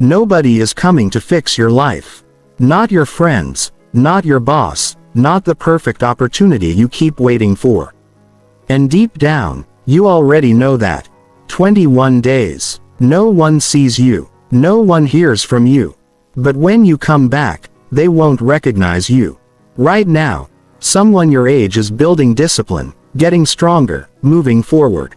Nobody is coming to fix your life. Not your friends, not your boss, not the perfect opportunity you keep waiting for. And deep down, you already know that. 21 days. No one sees you. No one hears from you. But when you come back, they won't recognize you. Right now, someone your age is building discipline, getting stronger, moving forward.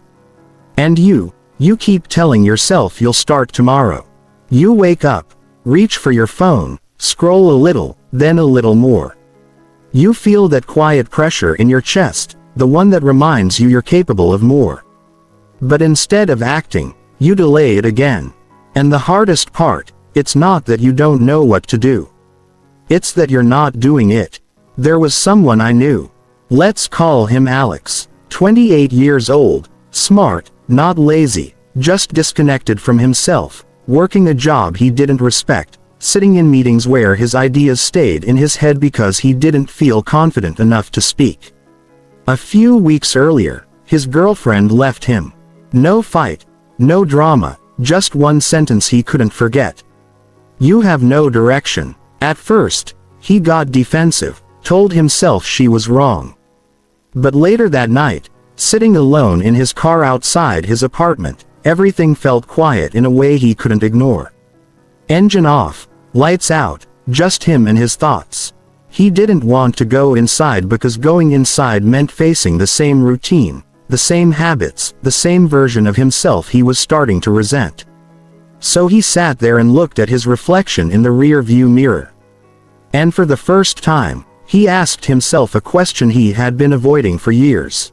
And you keep telling yourself you'll start tomorrow. You wake up, reach for your phone, scroll a little, then a little more. You feel that quiet pressure in your chest, the one that reminds you you're capable of more. But instead of acting, you delay it again. And the hardest part, it's not that you don't know what to do. It's that you're not doing it. There was someone I knew. Let's call him Alex. 28 years old, smart, not lazy, just disconnected from himself, working a job he didn't respect, sitting in meetings where his ideas stayed in his head because he didn't feel confident enough to speak. A few weeks earlier, his girlfriend left him. No fight, no drama, just one sentence he couldn't forget. You have no direction. At first, he got defensive, told himself she was wrong. But later that night, sitting alone in his car outside his apartment, everything felt quiet in a way he couldn't ignore. Engine off, lights out, just him and his thoughts. He didn't want to go inside because going inside meant facing the same routine, the same habits, the same version of himself he was starting to resent. So he sat there and looked at his reflection in the rear-view mirror. And for the first time, he asked himself a question he had been avoiding for years.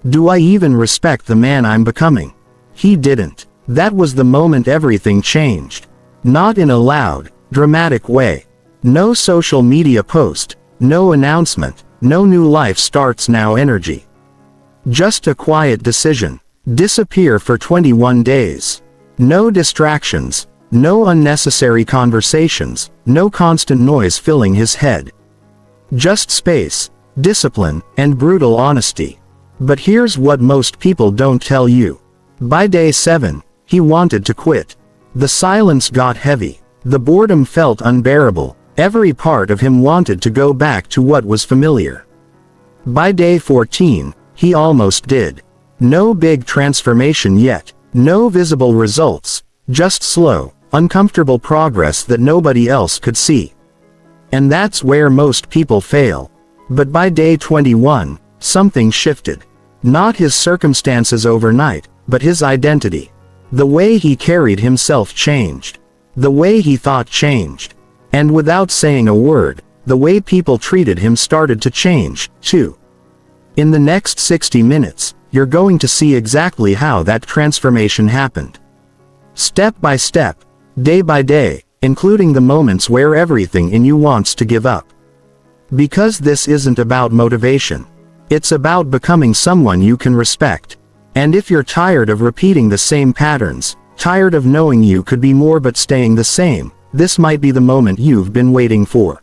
Do I even respect the man I'm becoming? He didn't. That was the moment everything changed. Not in a loud, dramatic way. No social media post, no announcement, no new life starts now energy. Just a quiet decision. Disappear for 21 days. No distractions, no unnecessary conversations, no constant noise filling his head. Just space, discipline, and brutal honesty. But here's what most people don't tell you. By day 7, he wanted to quit. The silence got heavy. The boredom felt unbearable. Every part of him wanted to go back to what was familiar. By day 14, he almost did. No big transformation yet. No visible results. Just slow, uncomfortable progress that nobody else could see. And that's where most people fail. But by day 21, something shifted. Not his circumstances overnight, but his identity. The way he carried himself changed. The way he thought changed. And without saying a word, the way people treated him started to change, too. In the next 60 minutes, you're going to see exactly how that transformation happened. Step by step, day by day, including the moments where everything in you wants to give up. Because this isn't about motivation. It's about becoming someone you can respect. And if you're tired of repeating the same patterns, tired of knowing you could be more but staying the same, this might be the moment you've been waiting for.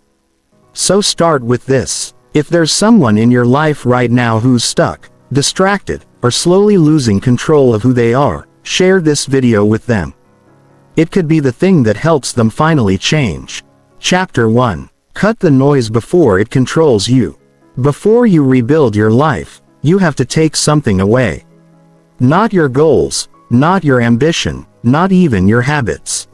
So start with this. If there's someone in your life right now who's stuck, distracted, or slowly losing control of who they are, share this video with them. It could be the thing that helps them finally change. Chapter 1. Cut the noise before it controls you. Before you rebuild your life, you have to take something away. Not your goals, not your ambition, not even your habits.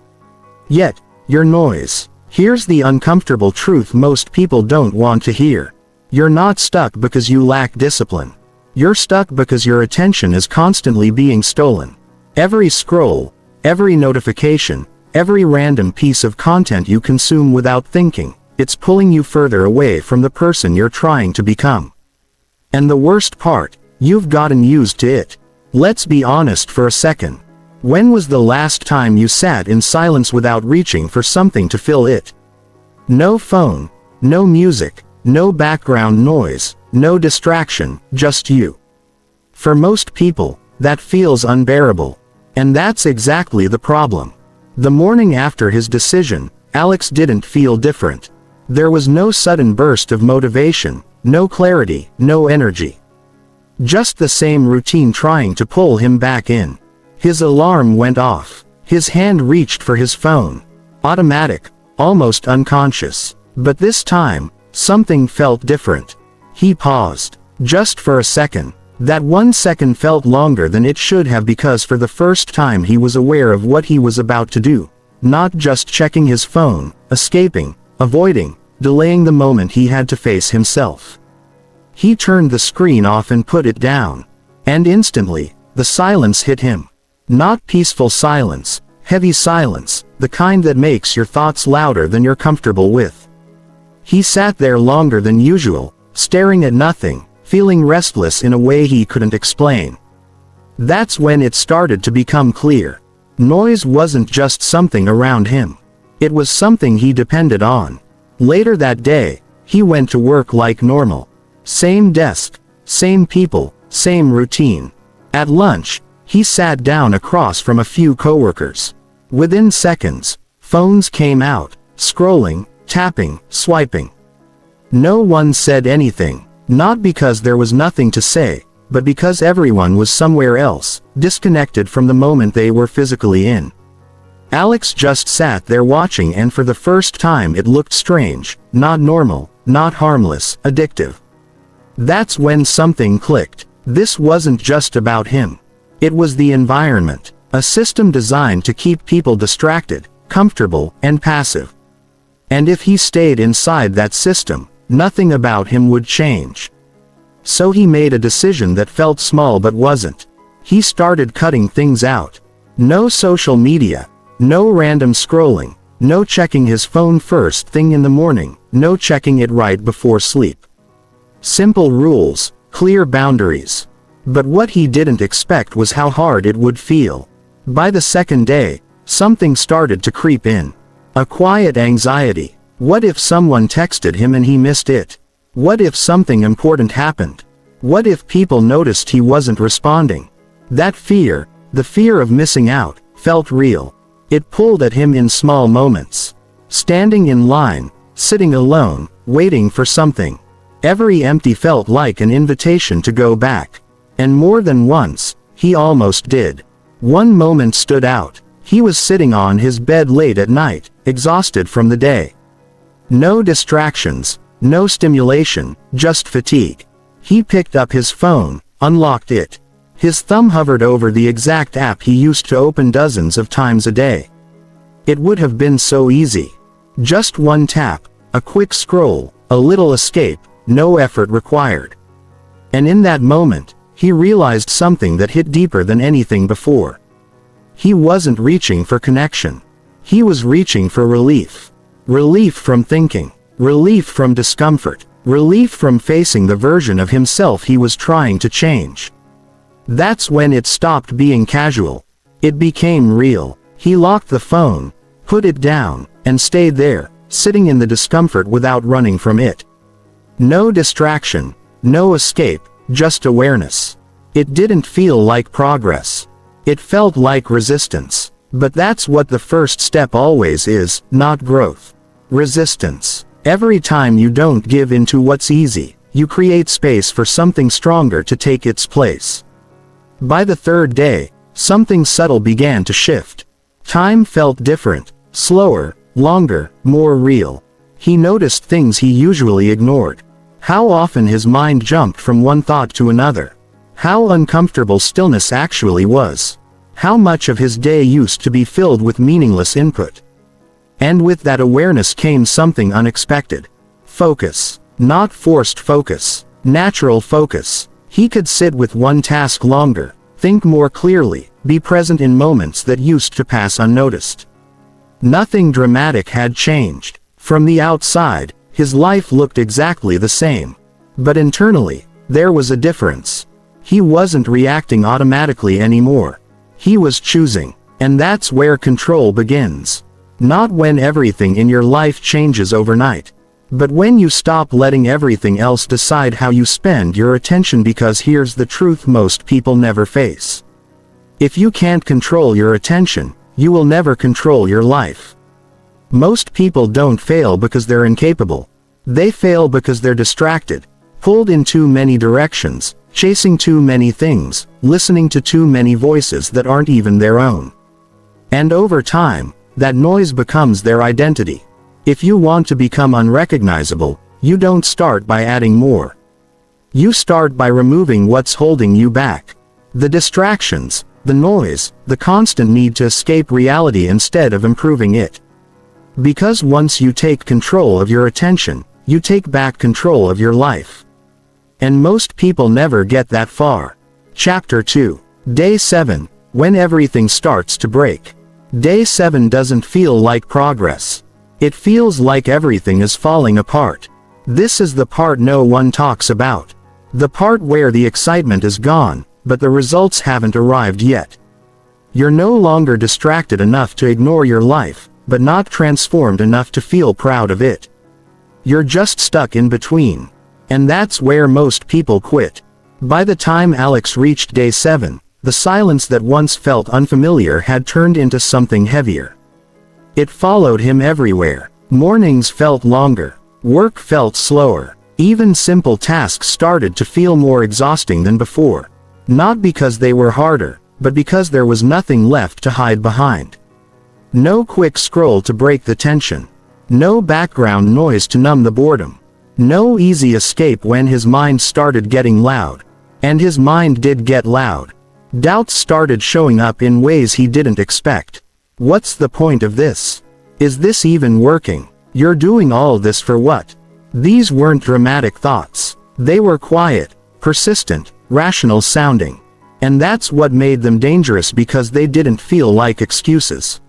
Yet, your noise. Here's the uncomfortable truth most people don't want to hear. You're not stuck because you lack discipline. You're stuck because your attention is constantly being stolen. Every scroll, every notification, every random piece of content you consume without thinking, it's pulling you further away from the person you're trying to become. And the worst part, you've gotten used to it. Let's be honest for a second. When was the last time you sat in silence without reaching for something to fill it? No phone, no music, no background noise, no distraction, just you. For most people, that feels unbearable. And that's exactly the problem. The morning after his decision, Alex didn't feel different. There was no sudden burst of motivation, no clarity, no energy. Just the same routine trying to pull him back in. His alarm went off. His hand reached for his phone. Automatic, almost unconscious. But this time, something felt different. He paused. Just for a second. That 1 second felt longer than it should have because for the first time he was aware of what he was about to do. Not just checking his phone, escaping, avoiding, delaying the moment he had to face himself. He turned the screen off and put it down. And instantly, the silence hit him. Not peaceful silence, heavy silence, the kind that makes your thoughts louder than you're comfortable with. He sat there longer than usual, staring at nothing, feeling restless in a way he couldn't explain. That's when it started to become clear. Noise wasn't just something around him. It was something he depended on. Later that day, he went to work like normal. Same desk, same people, same routine. At lunch, he sat down across from a few coworkers. Within seconds, phones came out, scrolling, tapping, swiping. No one said anything, not because there was nothing to say, but because everyone was somewhere else, disconnected from the moment they were physically in. Alex just sat there watching, and for the first time it looked strange, not normal, not harmless, addictive. That's when something clicked. This wasn't just about him. It was the environment, a system designed to keep people distracted, comfortable, and passive. And if he stayed inside that system, nothing about him would change. So he made a decision that felt small but wasn't. He started cutting things out. No social media, no random scrolling, no checking his phone first thing in the morning, no checking it right before sleep. Simple rules, clear boundaries. But what he didn't expect was how hard it would feel. By the second day, something started to creep in. A quiet anxiety. What if someone texted him and he missed it? What if something important happened? What if people noticed he wasn't responding? That fear, the fear of missing out, felt real. It pulled at him in small moments. Standing in line, sitting alone, waiting for something. Every empty felt like an invitation to go back. And more than once, he almost did. One moment stood out. He was sitting on his bed late at night, exhausted from the day. No distractions, no stimulation, just fatigue. He picked up his phone, unlocked it. His thumb hovered over the exact app he used to open dozens of times a day. It would have been so easy. Just one tap, a quick scroll, a little escape, no effort required. And in that moment, he realized something that hit deeper than anything before. He wasn't reaching for connection. He was reaching for relief. Relief from thinking. Relief from discomfort. Relief from facing the version of himself he was trying to change. That's when it stopped being casual. It became real. He locked the phone, put it down, and stayed there, sitting in the discomfort without running from it. No distraction, no escape, just awareness. It didn't feel like progress. It felt like resistance. But that's what the first step always is, not growth. Resistance. Every time you don't give in to what's easy, you create space for something stronger to take its place. By the third day, something subtle began to shift. Time felt different, slower, longer, more real. He noticed things he usually ignored. How often his mind jumped from one thought to another. How uncomfortable stillness actually was. How much of his day used to be filled with meaningless input. And with that awareness came something unexpected. Focus. Not forced focus. Natural focus. He could sit with one task longer, think more clearly, be present in moments that used to pass unnoticed. Nothing dramatic had changed. From the outside, his life looked exactly the same. But internally, there was a difference. He wasn't reacting automatically anymore. He was choosing. And that's where control begins. Not when everything in your life changes overnight. But when you stop letting everything else decide how you spend your attention, because here's the truth most people never face. If you can't control your attention, you will never control your life. Most people don't fail because they're incapable. They fail because they're distracted, pulled in too many directions, chasing too many things, listening to too many voices that aren't even their own. And over time, that noise becomes their identity. If you want to become unrecognizable, you don't start by adding more. You start by removing what's holding you back. The distractions, the noise, the constant need to escape reality instead of improving it. Because once you take control of your attention, you take back control of your life. And most people never get that far. Chapter 2. Day 7. When everything starts to break. Day 7 doesn't feel like progress. It feels like everything is falling apart. This is the part no one talks about. The part where the excitement is gone, but the results haven't arrived yet. You're no longer distracted enough to ignore your life, but not transformed enough to feel proud of it. You're just stuck in between. And that's where most people quit. By the time Alex reached day 7, the silence that once felt unfamiliar had turned into something heavier. It followed him everywhere. Mornings felt longer. Work felt slower. Even simple tasks started to feel more exhausting than before. Not because they were harder, but because there was nothing left to hide behind. No quick scroll to break the tension. No background noise to numb the boredom. No easy escape when his mind started getting loud. And his mind did get loud. Doubts started showing up in ways he didn't expect. What's the point of this? Is this even working? You're doing all this for what? These weren't dramatic thoughts. They were quiet, persistent, rational sounding. And that's what made them dangerous, because they didn't feel like excuses.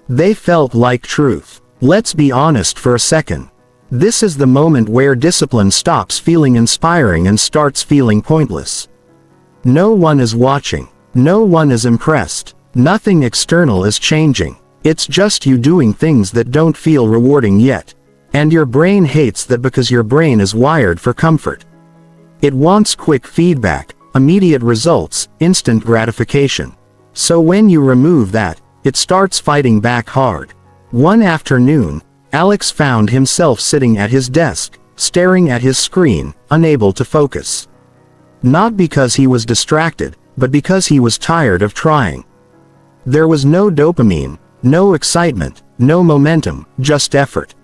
They felt like truth. Let's be honest for a second. This is the moment where discipline stops feeling inspiring and starts feeling pointless. No one is watching. No one is impressed. Nothing external is changing. It's just you doing things that don't feel rewarding yet. And your brain hates that, because your brain is wired for comfort. It wants quick feedback, immediate results, instant gratification. So when you remove that, it starts fighting back hard. One afternoon, Alex found himself sitting at his desk, staring at his screen, unable to focus. Not because he was distracted, but because he was tired of trying. There was no dopamine, no excitement, no momentum, just effort.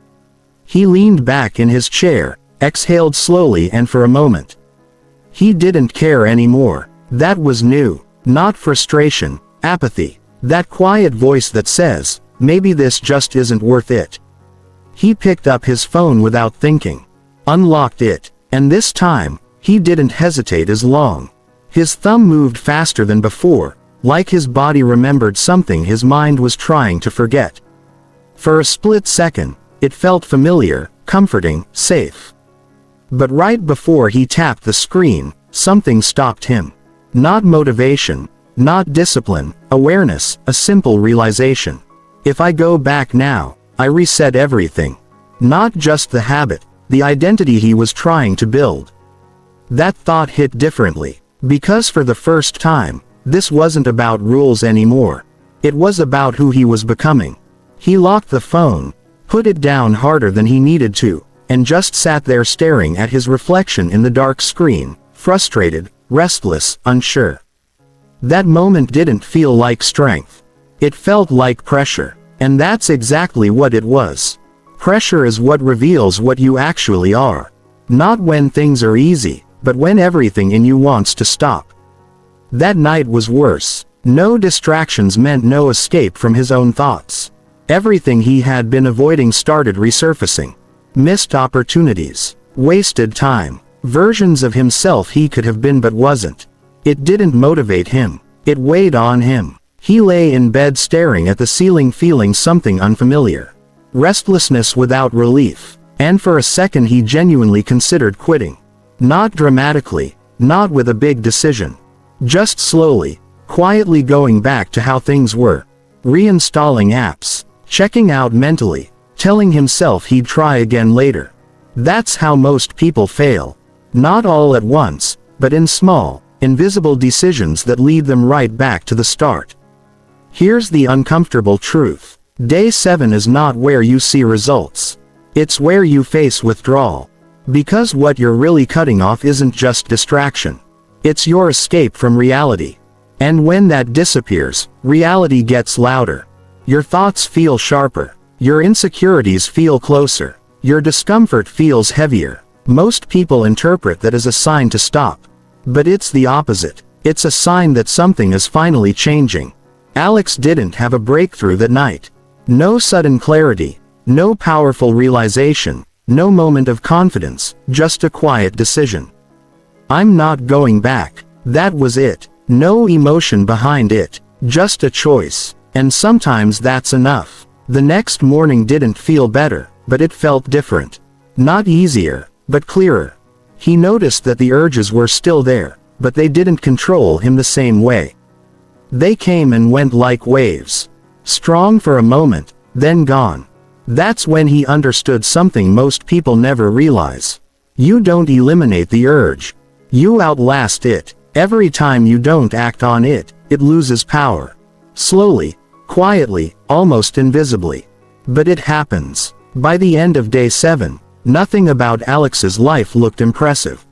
He leaned back in his chair, exhaled slowly, and for a moment, he didn't care anymore. That was new. Not frustration, apathy. That quiet voice that says, maybe this just isn't worth it. He picked up his phone without thinking, unlocked it, and this time, he didn't hesitate as long. His thumb moved faster than before, like his body remembered something his mind was trying to forget. For a split second, it felt familiar, comforting, safe. But right before he tapped the screen, something stopped him. Not motivation, not discipline, awareness, a simple realization. If I go back now, I reset everything. Not just the habit, the identity he was trying to build. That thought hit differently, because for the first time, this wasn't about rules anymore. It was about who he was becoming. He locked the phone, put it down harder than he needed to, and just sat there staring at his reflection in the dark screen, frustrated, restless, unsure. That moment didn't feel like strength. It felt like pressure. And that's exactly what it was. Pressure is what reveals what you actually are. Not when things are easy, but when everything in you wants to stop. That night was worse. No distractions meant no escape from his own thoughts. Everything he had been avoiding started resurfacing. Missed opportunities. Wasted time. Versions of himself he could have been but wasn't. It didn't motivate him. It weighed on him. He lay in bed staring at the ceiling, feeling something unfamiliar. Restlessness without relief. And for a second he genuinely considered quitting. Not dramatically, not with a big decision. Just slowly, quietly going back to how things were. Reinstalling apps, checking out mentally, telling himself he'd try again later. That's how most people fail. Not all at once, but in small, invisible decisions that lead them right back to the start. Here's the uncomfortable truth. Day 7 is not where you see results. It's where you face withdrawal. Because what you're really cutting off isn't just distraction. It's your escape from reality. And when that disappears, reality gets louder. Your thoughts feel sharper. Your insecurities feel closer. Your discomfort feels heavier. Most people interpret that as a sign to stop. But it's the opposite. It's a sign that something is finally changing. Alex didn't have a breakthrough that night. No sudden clarity. No powerful realization. No moment of confidence. Just a quiet decision. I'm not going back. That was it. No emotion behind it. Just a choice. And sometimes that's enough. The next morning didn't feel better, but it felt different. Not easier, but clearer. He noticed that the urges were still there, but they didn't control him the same way. They came and went like waves. Strong for a moment, then gone. That's when he understood something most people never realize. You don't eliminate the urge. You outlast it. Every time you don't act on it, it loses power. Slowly, quietly, almost invisibly. But it happens. By the end of day 7, nothing about Alex's life looked impressive.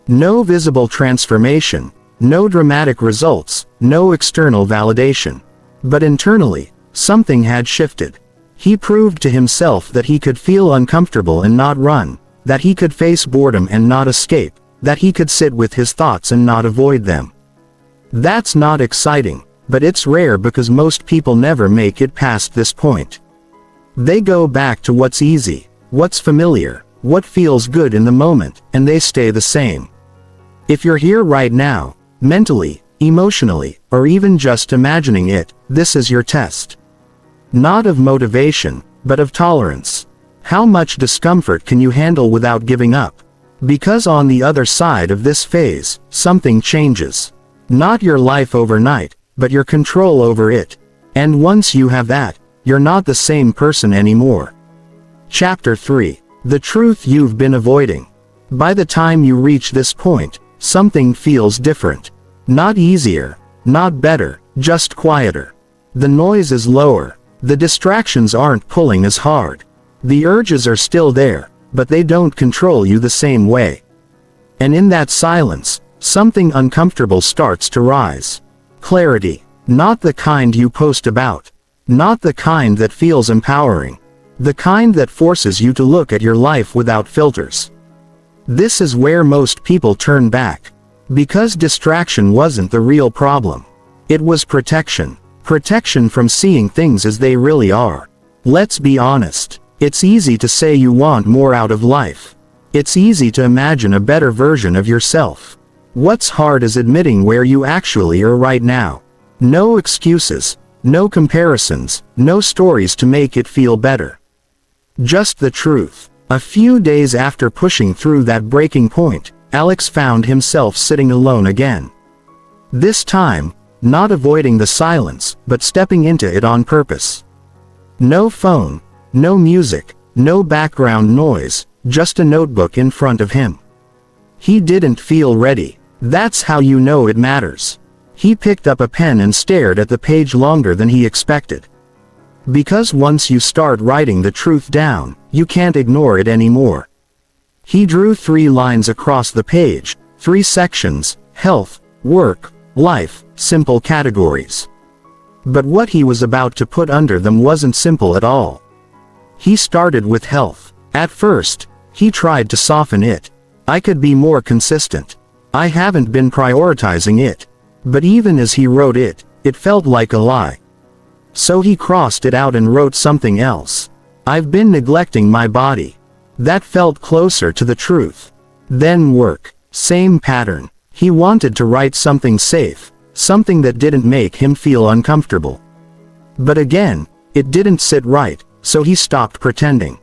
No visible transformation, no dramatic results, no external validation. But internally, something had shifted. He proved to himself that he could feel uncomfortable and not run, that he could face boredom and not escape, that he could sit with his thoughts and not avoid them. That's not exciting, but it's rare because most people never make it past this point. They go back to what's easy, what's familiar, what feels good in the moment, and they stay the same. If you're here right now, mentally, emotionally, or even just imagining it, this is your test. Not of motivation, but of tolerance. How much discomfort can you handle without giving up? Because on the other side of this phase, something changes. Not your life overnight, but your control over it. And once you have that, you're not the same person anymore. Chapter 3. The truth you've been avoiding. By the time you reach this point, something feels different. Not easier, not better, just quieter. The noise is lower. The distractions aren't pulling as hard. The urges are still there, but they don't control you the same way. And in that silence, something uncomfortable starts to rise. Clarity. Not the kind you post about. Not the kind that feels empowering. The kind that forces you to look at your life without filters. This is where most people turn back. Because distraction wasn't the real problem. It was protection. Protection from seeing things as they really are. Let's be honest. It's easy to say you want more out of life. It's easy to imagine a better version of yourself. What's hard is admitting where you actually are right now. No excuses, no comparisons, no stories to make it feel better. Just the truth. A few days after pushing through that breaking point, Alex found himself sitting alone again. This time, not avoiding the silence, but stepping into it on purpose. No phone, no music, no background noise, just a notebook in front of him. He didn't feel ready. That's how you know it matters. He picked up a pen and stared at the page longer than he expected. Because once you start writing the truth down, you can't ignore it anymore. He drew 3 lines across the page, 3 sections: health, work, life, simple categories. But what he was about to put under them wasn't simple at all. He started with health. At first, he tried to soften it. I could be more consistent. I haven't been prioritizing it. But even as he wrote it, it felt like a lie. So he crossed it out and wrote something else. I've been neglecting my body. That felt closer to the truth. Then work. Same pattern. He wanted to write something safe, something that didn't make him feel uncomfortable. But again, it didn't sit right, so he stopped pretending.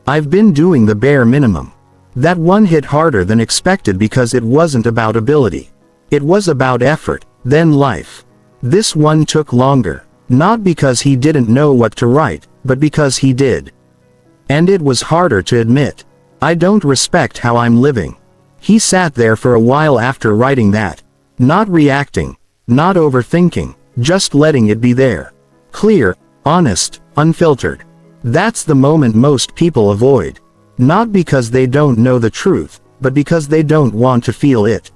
I've been doing the bare minimum. That one hit harder than expected because it wasn't about ability. It was about effort, then life. This one took longer, not because he didn't know what to write, but because he did. And it was harder to admit. I don't respect how I'm living. He sat there for a while after writing that. Not reacting, not overthinking, just letting it be there. Clear, honest, unfiltered. That's the moment most people avoid. Not because they don't know the truth, but because they don't want to feel it.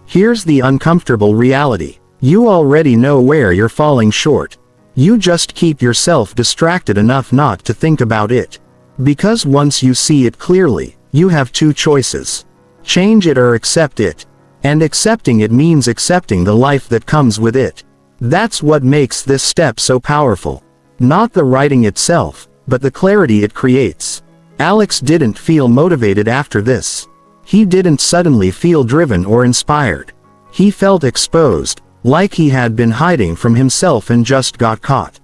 Here's the uncomfortable reality. You already know where you're falling short. You just keep yourself distracted enough not to think about it. Because once you see it clearly, you have two choices. Change it or accept it. And accepting it means accepting the life that comes with it. That's what makes this step so powerful. Not the writing itself, but the clarity it creates. Alex didn't feel motivated after this. He didn't suddenly feel driven or inspired. He felt exposed, like he had been hiding from himself and just got caught.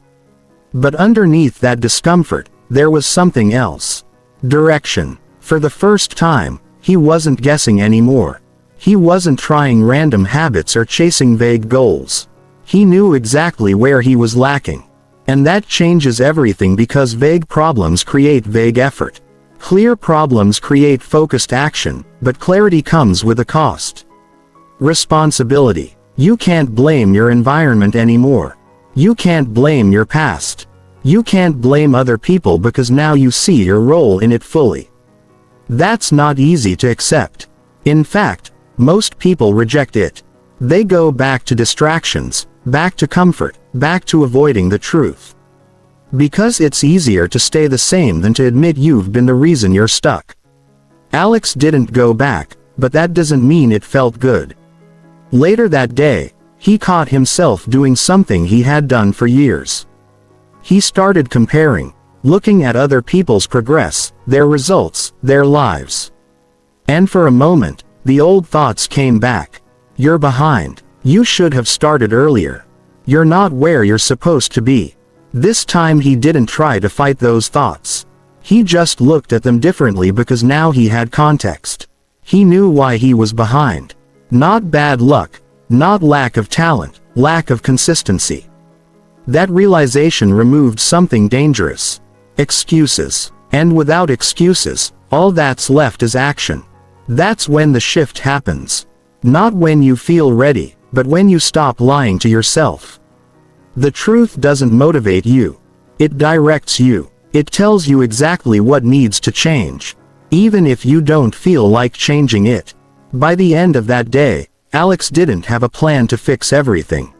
But underneath that discomfort, there was something else. Direction. For the first time, he wasn't guessing anymore. He wasn't trying random habits or chasing vague goals. He knew exactly where he was lacking. And that changes everything because vague problems create vague effort. Clear problems create focused action, but clarity comes with a cost. Responsibility. You can't blame your environment anymore. You can't blame your past. You can't blame other people because now you see your role in it fully. That's not easy to accept. In fact, most people reject it. They go back to distractions, back to comfort, back to avoiding the truth. Because it's easier to stay the same than to admit you've been the reason you're stuck. Alex didn't go back, but that doesn't mean it felt good. Later that day, he caught himself doing something he had done for years. He started comparing, looking at other people's progress, their results, their lives. And for a moment, the old thoughts came back. You're behind. You should have started earlier. You're not where you're supposed to be. This time he didn't try to fight those thoughts. He just looked at them differently because now he had context. He knew why he was behind. Not bad luck, not lack of talent, lack of consistency. That realization removed something dangerous. Excuses. And without excuses, all that's left is action. That's when the shift happens. Not when you feel ready, but when you stop lying to yourself. The truth doesn't motivate you. It directs you. It tells you exactly what needs to change. Even if you don't feel like changing it. By the end of that day, Alex didn't have a plan to fix everything.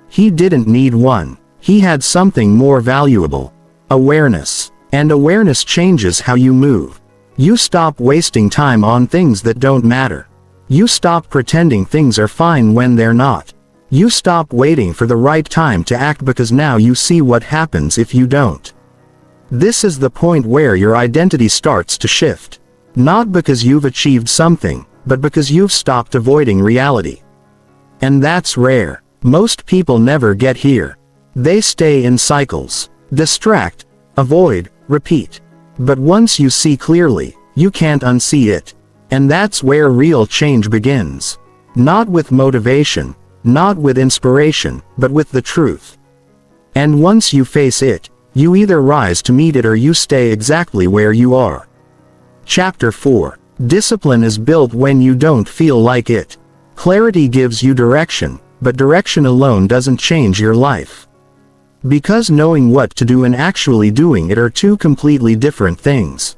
He didn't need one. He had something more valuable. Awareness. And awareness changes how you move. You stop wasting time on things that don't matter. You stop pretending things are fine when they're not. You stop waiting for the right time to act because now you see what happens if you don't. This is the point where your identity starts to shift. Not because you've achieved something, but because you've stopped avoiding reality. And that's rare. Most people never get here. They stay in cycles. Distract, avoid, repeat. But once you see clearly, you can't unsee it. And that's where real change begins. Not with motivation, not with inspiration, but with the truth. And once you face it, you either rise to meet it or you stay exactly where you are. Chapter 4. Discipline is built when you don't feel like it. Clarity gives you direction, but direction alone doesn't change your life. Because knowing what to do and actually doing it are two completely different things.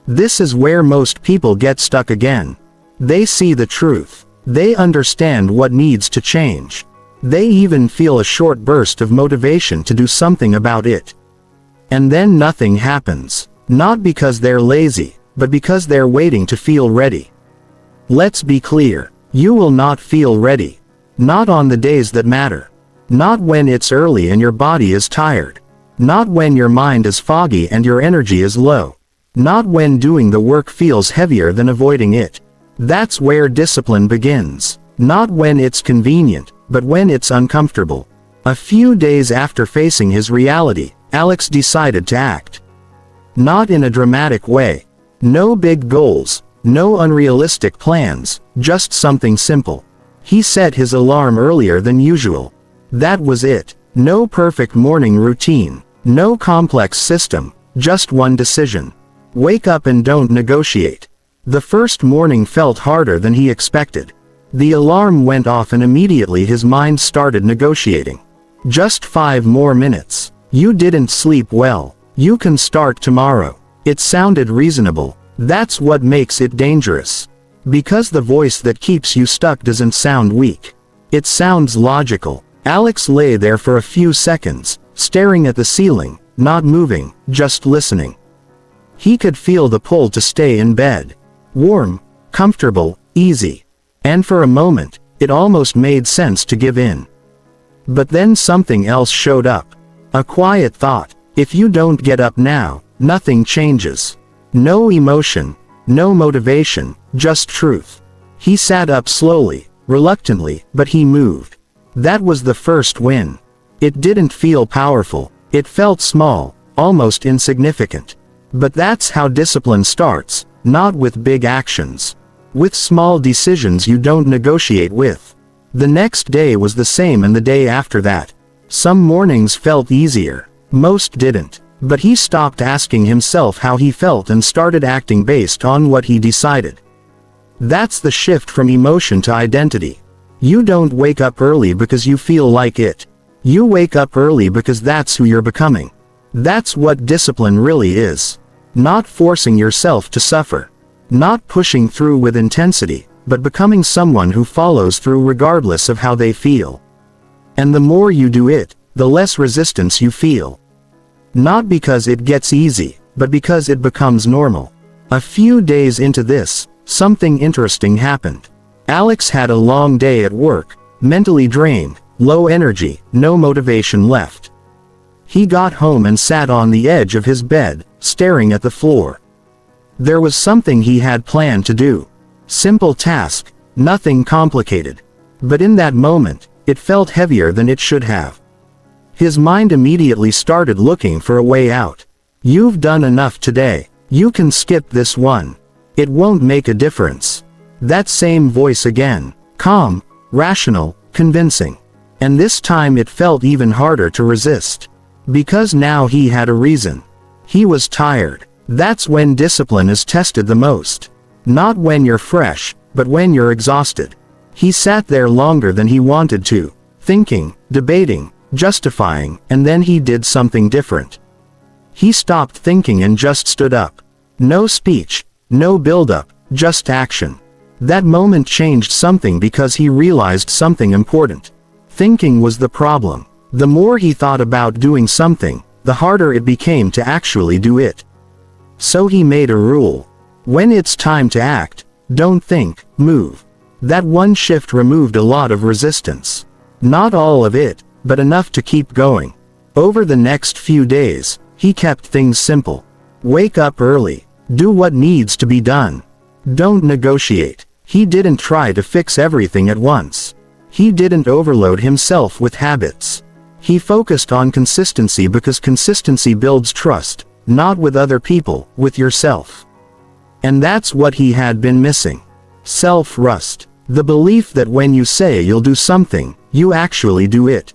This is where most people get stuck again. They see the truth. They understand what needs to change. They even feel a short burst of motivation to do something about it. And then nothing happens. Not because they're lazy, but because they're waiting to feel ready. Let's be clear. You will not feel ready. Not on the days that matter. Not when it's early and your body is tired. Not when your mind is foggy and your energy is low. Not when doing the work feels heavier than avoiding it. That's where discipline begins. Not when it's convenient, but when it's uncomfortable. A few days after facing his reality, Alex decided to act. Not in a dramatic way. No big goals, no unrealistic plans, just something simple. He set his alarm earlier than usual. That was it. No perfect morning routine. No complex system. Just one decision. Wake up and don't negotiate. The first morning felt harder than he expected. The alarm went off and immediately his mind started negotiating. Just 5 more minutes. You didn't sleep well. You can start tomorrow. It sounded reasonable. That's what makes it dangerous. Because the voice that keeps you stuck doesn't sound weak. It sounds logical. Alex lay there for a few seconds, staring at the ceiling, not moving, just listening. He could feel the pull to stay in bed. Warm, comfortable, easy. And for a moment, it almost made sense to give in. But then something else showed up. A quiet thought. If you don't get up now, nothing changes. No emotion, no motivation, just truth. He sat up slowly, reluctantly, but he moved. That was the first win. It didn't feel powerful. It felt small, almost insignificant. But that's how discipline starts, not with big actions. With small decisions you don't negotiate with. The next day was the same and the day after that. Some mornings felt easier. Most didn't. But he stopped asking himself how he felt and started acting based on what he decided. That's the shift from emotion to identity. You don't wake up early because you feel like it. You wake up early because that's who you're becoming. That's what discipline really is. Not forcing yourself to suffer. Not pushing through with intensity, but becoming someone who follows through regardless of how they feel. And the more you do it, the less resistance you feel. Not because it gets easy, but because it becomes normal. A few days into this, something interesting happened. Alex had a long day at work, mentally drained, low energy, no motivation left. He got home and sat on the edge of his bed, staring at the floor. There was something he had planned to do. Simple task, nothing complicated. But in that moment, it felt heavier than it should have. His mind immediately started looking for a way out. You've done enough today. You can skip this one. It won't make a difference. That same voice again. Calm, rational, convincing. And this time it felt even harder to resist. Because now he had a reason. He was tired. That's when discipline is tested the most. Not when you're fresh, but when you're exhausted. He sat there longer than he wanted to, thinking, debating, justifying, and then he did something different. He stopped thinking and just stood up. No speech, no build-up, just action. That moment changed something because he realized something important. Thinking was the problem. The more he thought about doing something, the harder it became to actually do it. So he made a rule. When it's time to act, don't think, move. That one shift removed a lot of resistance. Not all of it, but enough to keep going. Over the next few days, he kept things simple. Wake up early. Do what needs to be done. Don't negotiate. He didn't try to fix everything at once. He didn't overload himself with habits. He focused on consistency because consistency builds trust, not with other people, with yourself. And that's what he had been missing. Self-trust. The belief that when you say you'll do something, you actually do it.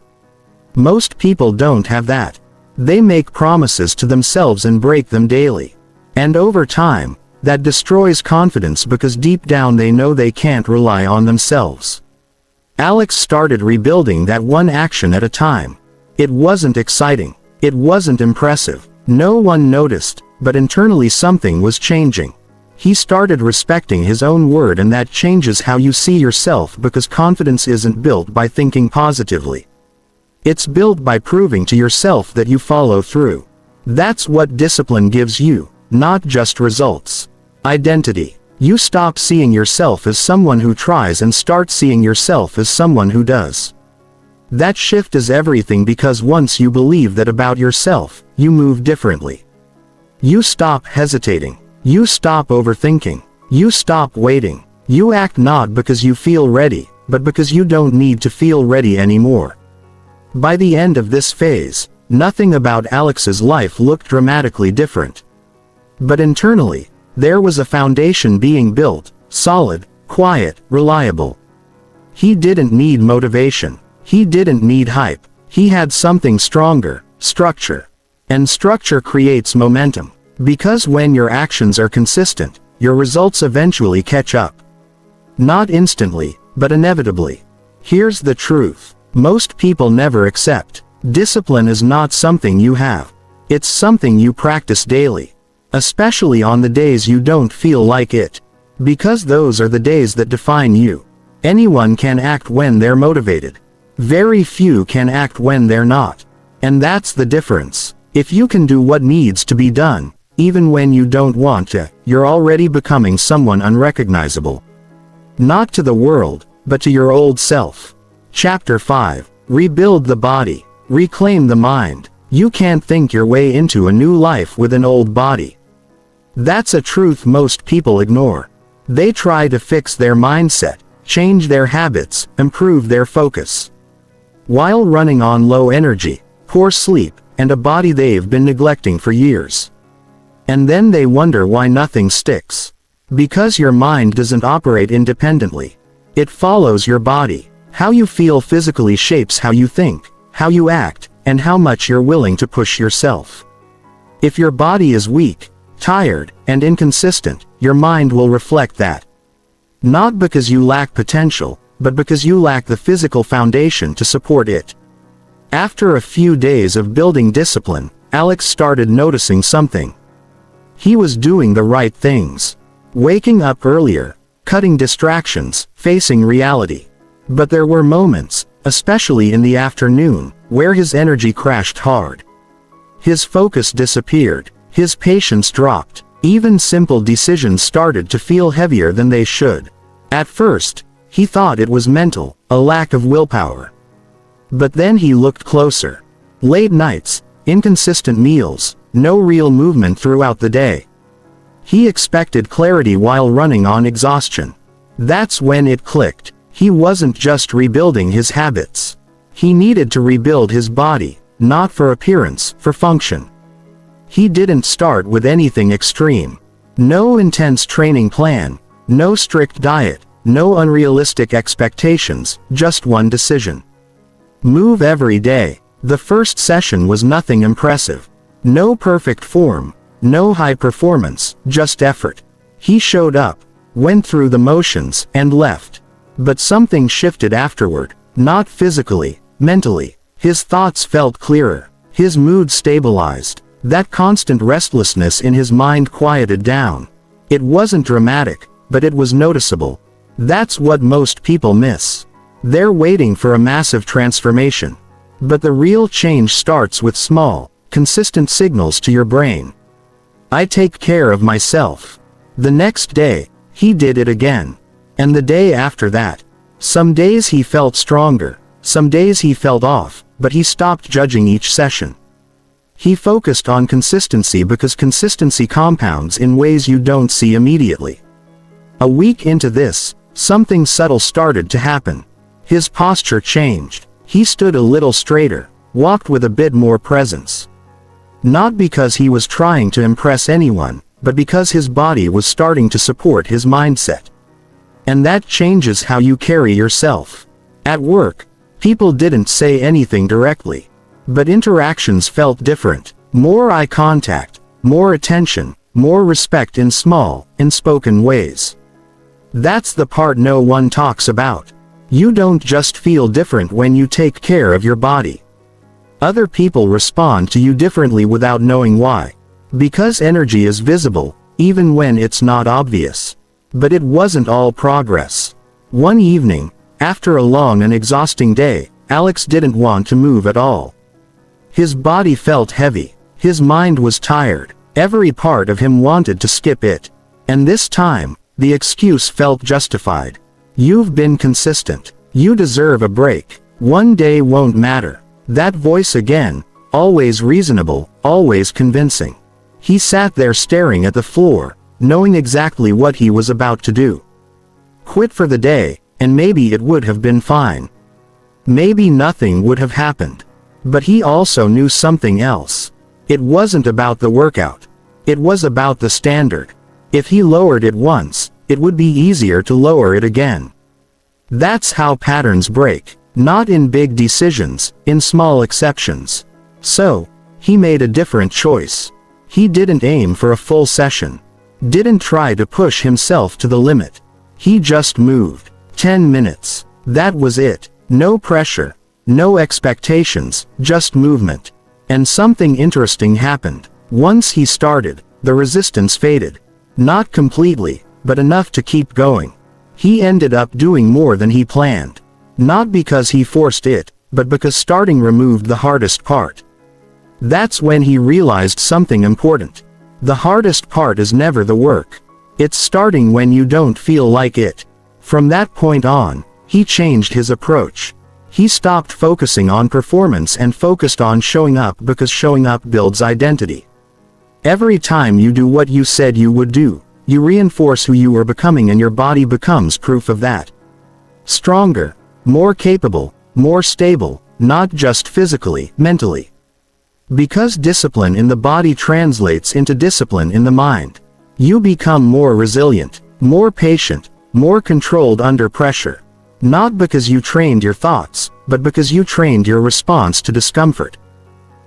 Most people don't have that. They make promises to themselves and break them daily. And over time, that destroys confidence because deep down they know they can't rely on themselves. Alex started rebuilding that one action at a time. It wasn't exciting. It wasn't impressive. No one noticed, but internally something was changing. He started respecting his own word, and that changes how you see yourself because confidence isn't built by thinking positively. It's built by proving to yourself that you follow through. That's what discipline gives you, not just results. Identity. You stop seeing yourself as someone who tries and start seeing yourself as someone who does. That shift is everything because once you believe that about yourself, you move differently. You stop hesitating. You stop overthinking. You stop waiting. You act not because you feel ready, but because you don't need to feel ready anymore. By the end of this phase, nothing about Alex's life looked dramatically different. But internally, there was a foundation being built, solid, quiet, reliable. He didn't need motivation. He didn't need hype. He had something stronger, structure. And structure creates momentum. Because when your actions are consistent, your results eventually catch up. Not instantly, but inevitably. Here's the truth. Most people never accept. Discipline is not something you have. It's something you practice daily. Especially on the days you don't feel like it. Because those are the days that define you. Anyone can act when they're motivated. Very few can act when they're not. And that's the difference. If you can do what needs to be done, even when you don't want to, you're already becoming someone unrecognizable. Not to the world, but to your old self. Chapter 5. Rebuild the body. Reclaim the mind. You can't think your way into a new life with an old body. That's a truth most people ignore. They try to fix their mindset, change their habits, improve their focus, while running on low energy, poor sleep, and a body they've been neglecting for years. And then they wonder why nothing sticks. Because your mind doesn't operate independently. It follows your body. How you feel physically shapes how you think, how you act, and how much you're willing to push yourself. If your body is weak, tired, and inconsistent, your mind will reflect that. Not because you lack potential, but because you lack the physical foundation to support it. After a few days of building discipline, Alex started noticing something. He was doing the right things. Waking up earlier, cutting distractions, facing reality. But there were moments, especially in the afternoon, where his energy crashed hard. His focus disappeared, his patience dropped, even simple decisions started to feel heavier than they should. At first, he thought it was mental, a lack of willpower. But then he looked closer. Late nights, inconsistent meals, no real movement throughout the day. He expected clarity while running on exhaustion. That's when it clicked. He wasn't just rebuilding his habits. He needed to rebuild his body, not for appearance, for function. He didn't start with anything extreme. No intense training plan, no strict diet, no unrealistic expectations, just one decision. Move every day. The first session was nothing impressive. No perfect form, no high performance, just effort. He showed up, went through the motions, and left. But something shifted afterward, not physically, mentally. His thoughts felt clearer. His mood stabilized. That constant restlessness in his mind quieted down. It wasn't dramatic, but it was noticeable. That's what most people miss. They're waiting for a massive transformation. But the real change starts with small, consistent signals to your brain. I take care of myself. The next day, he did it again. And the day after that. Some days he felt stronger, some days he felt off, but he stopped judging each session. He focused on consistency because consistency compounds in ways you don't see immediately. A week into this, something subtle started to happen. His posture changed. He stood a little straighter, walked with a bit more presence. Not because he was trying to impress anyone, but because his body was starting to support his mindset. And that changes how you carry yourself. At work, people didn't say anything directly. But interactions felt different. More eye contact, more attention, more respect in small, unspoken ways. That's the part no one talks about. You don't just feel different when you take care of your body. Other people respond to you differently without knowing why. Because energy is visible, even when it's not obvious. But it wasn't all progress. One evening, after a long and exhausting day, Alex didn't want to move at all. His body felt heavy. His mind was tired. Every part of him wanted to skip it. And this time, the excuse felt justified. You've been consistent. You deserve a break. One day won't matter. That voice again, always reasonable, always convincing. He sat there staring at the floor, knowing exactly what he was about to do. Quit for the day, and maybe it would have been fine. Maybe nothing would have happened. But he also knew something else. It wasn't about the workout. It was about the standard. If he lowered it once, it would be easier to lower it again. That's how patterns break, not in big decisions, in small exceptions. So, he made a different choice. He didn't aim for a full session. Didn't try to push himself to the limit. He just moved. 10 minutes. That was it. No pressure. No expectations, just movement. And something interesting happened. Once he started, the resistance faded. Not completely, but enough to keep going. He ended up doing more than he planned. Not because he forced it, but because starting removed the hardest part. That's when he realized something important. The hardest part is never the work. It's starting when you don't feel like it. From that point on, he changed his approach. He stopped focusing on performance and focused on showing up, because showing up builds identity. Every time you do what you said you would do, you reinforce who you are becoming, and your body becomes proof of that. Stronger, more capable, more stable, not just physically, mentally. Because discipline in the body translates into discipline in the mind. You become more resilient, more patient, more controlled under pressure. Not because you trained your thoughts, but because you trained your response to discomfort.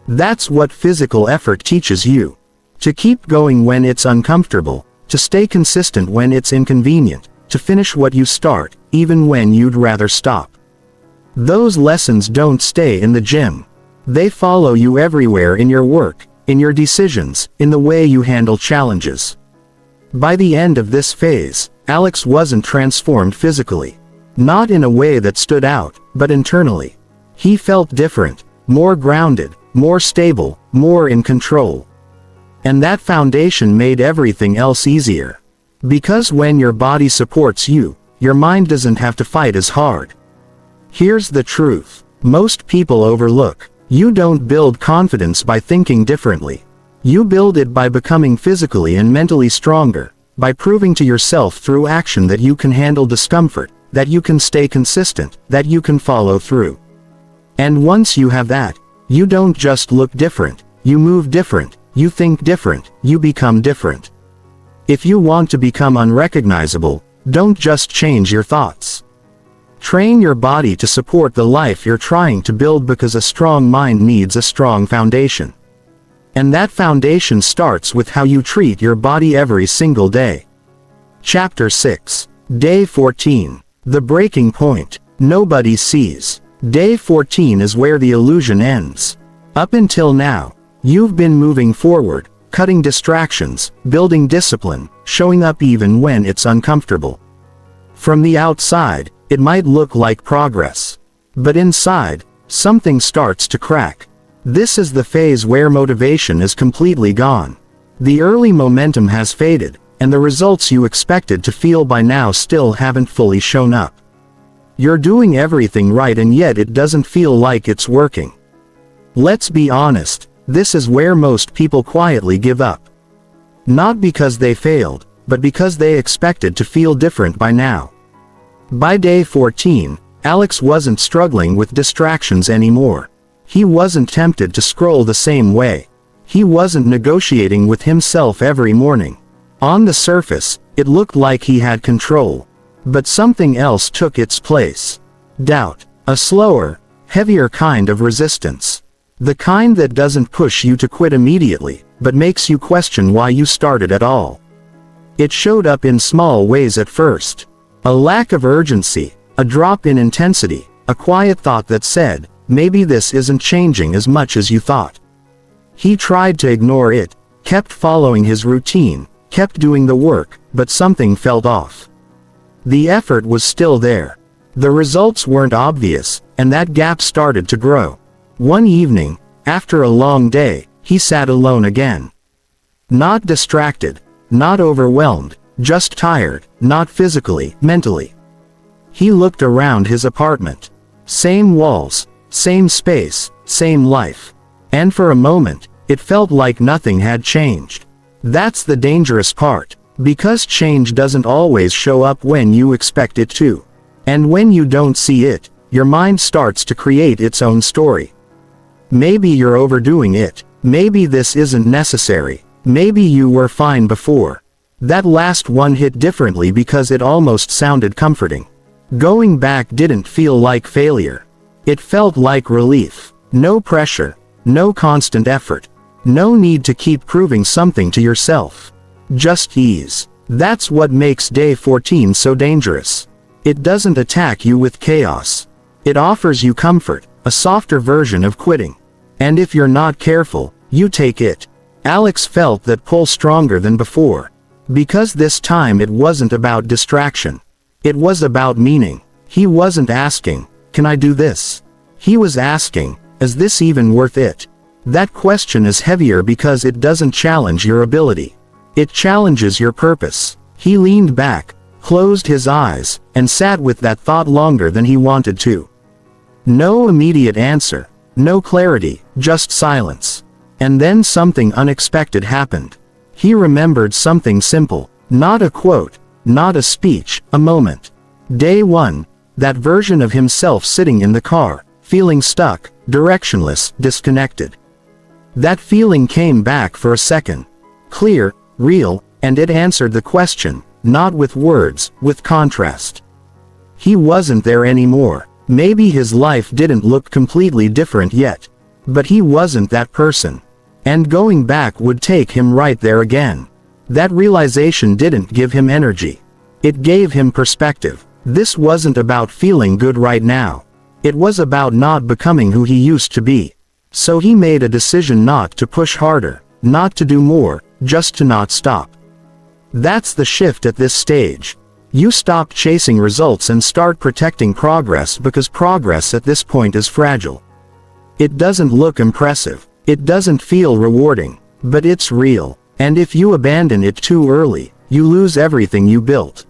That's what physical effort teaches you. To keep going when it's uncomfortable, to stay consistent when it's inconvenient, to finish what you start, even when you'd rather stop. Those lessons don't stay in the gym. They follow you everywhere, in your work, in your decisions, in the way you handle challenges. By the end of this phase, Alex wasn't transformed physically. Not in a way that stood out, but internally. He felt different, more grounded, more stable, more in control. And that foundation made everything else easier. Because when your body supports you, your mind doesn't have to fight as hard. Here's the truth. Most people overlook. You don't build confidence by thinking differently. You build it by becoming physically and mentally stronger, by proving to yourself through action that you can handle discomfort, that you can stay consistent, that you can follow through. And once you have that, you don't just look different, you move different, you think different, you become different. If you want to become unrecognizable, don't just change your thoughts. Train your body to support the life you're trying to build, because a strong mind needs a strong foundation. And that foundation starts with how you treat your body every single day. Chapter 6. Day 14. The breaking point. Nobody sees. Day 14 is where the illusion ends. Up until now, you've been moving forward, cutting distractions, building discipline, showing up even when it's uncomfortable. From the outside, it might look like progress. But inside, something starts to crack. This is the phase where motivation is completely gone. The early momentum has faded, and the results you expected to feel by now still haven't fully shown up. You're doing everything right, and yet it doesn't feel like it's working. Let's be honest, this is where most people quietly give up. Not because they failed, but because they expected to feel different by now. By day 14, Alex wasn't struggling with distractions anymore. He wasn't tempted to scroll the same way. He wasn't negotiating with himself every morning. On the surface, it looked like he had control. But something else took its place. Doubt. A slower, heavier kind of resistance. The kind that doesn't push you to quit immediately, but makes you question why you started at all. It showed up in small ways at first. A lack of urgency, a drop in intensity, a quiet thought that said, maybe this isn't changing as much as you thought. He tried to ignore it, kept following his routine, kept doing the work, but something felt off. The effort was still there. The results weren't obvious, and that gap started to grow. One evening, after a long day, he sat alone again. Not distracted, not overwhelmed, just tired, not physically, mentally. He looked around his apartment. Same walls, same space, same life. And for a moment, it felt like nothing had changed. That's the dangerous part, because change doesn't always show up when you expect it to. And when you don't see it, your mind starts to create its own story. Maybe you're overdoing it. Maybe this isn't necessary. Maybe you were fine before. That last one hit differently because it almost sounded comforting. Going back didn't feel like failure. It felt like relief. No pressure. No constant effort. No need to keep proving something to yourself. Just ease. That's what makes day 14 so dangerous. It doesn't attack you with chaos. It offers you comfort, a softer version of quitting. And if you're not careful, you take it. Alex felt that pull stronger than before. Because this time it wasn't about distraction. It was about meaning. He wasn't asking, "Can I do this?" He was asking, is this even worth it? That question is heavier because it doesn't challenge your ability. It challenges your purpose. He leaned back, closed his eyes, and sat with that thought longer than he wanted to. No immediate answer, no clarity, just silence. And then something unexpected happened. He remembered something simple, not a quote, not a speech, a moment. Day 1, that version of himself sitting in the car, feeling stuck, directionless, disconnected. That feeling came back for a second. Clear, real, and it answered the question, not with words, with contrast. He wasn't there anymore. Maybe his life didn't look completely different yet. But he wasn't that person. And going back would take him right there again. That realization didn't give him energy. It gave him perspective. This wasn't about feeling good right now. It was about not becoming who he used to be. So he made a decision not to push harder, not to do more, just to not stop. That's the shift at this stage. You stop chasing results and start protecting progress, because progress at this point is fragile. It doesn't look impressive. It doesn't feel rewarding. But it's real. And if you abandon it too early, you lose everything you built.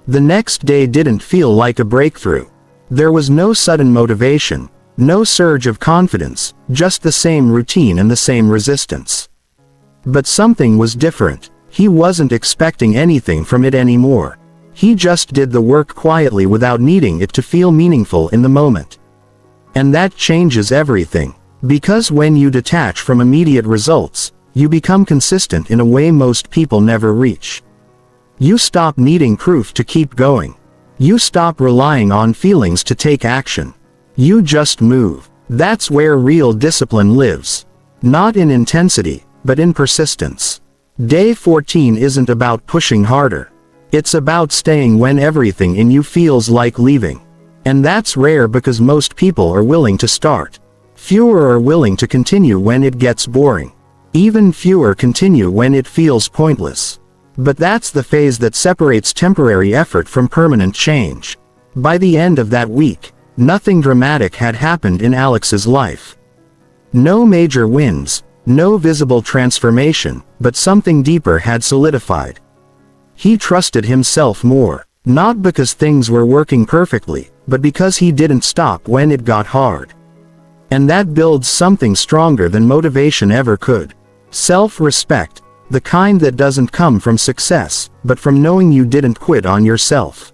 The next day didn't feel like a breakthrough. There was no sudden motivation, no surge of confidence, just the same routine and the same resistance. But something was different. He wasn't expecting anything from it anymore. He just did the work quietly without needing it to feel meaningful in the moment. And that changes everything. Because when you detach from immediate results, you become consistent in a way most people never reach. You stop needing proof to keep going. You stop relying on feelings to take action. You just move. That's where real discipline lives. Not in intensity, but in persistence. Day 14 isn't about pushing harder. It's about staying when everything in you feels like leaving. And that's rare because most people are willing to start. Fewer are willing to continue when it gets boring. Even fewer continue when it feels pointless. But that's the phase that separates temporary effort from permanent change. By the end of that week, nothing dramatic had happened in Alex's life. No major wins, no visible transformation, but something deeper had solidified. He trusted himself more, not because things were working perfectly, but because he didn't stop when it got hard. And that builds something stronger than motivation ever could. Self-respect, the kind that doesn't come from success, but from knowing you didn't quit on yourself.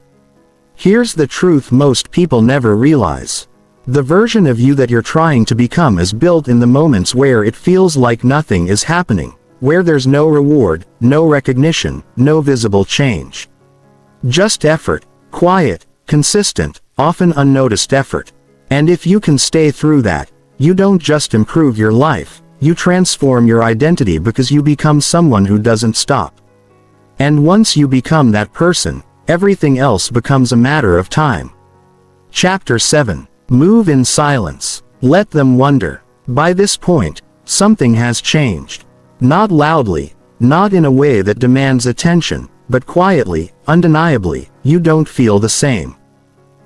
Here's the truth most people never realize. The version of you that you're trying to become is built in the moments where it feels like nothing is happening, where there's no reward, no recognition, no visible change. Just effort, quiet, consistent, often unnoticed effort. And if you can stay through that, you don't just improve your life, you transform your identity because you become someone who doesn't stop. And once you become that person, everything else becomes a matter of time. Chapter 7. Move in silence. Let them wonder. By this point, something has changed. Not loudly, not in a way that demands attention, but quietly, undeniably, you don't feel the same.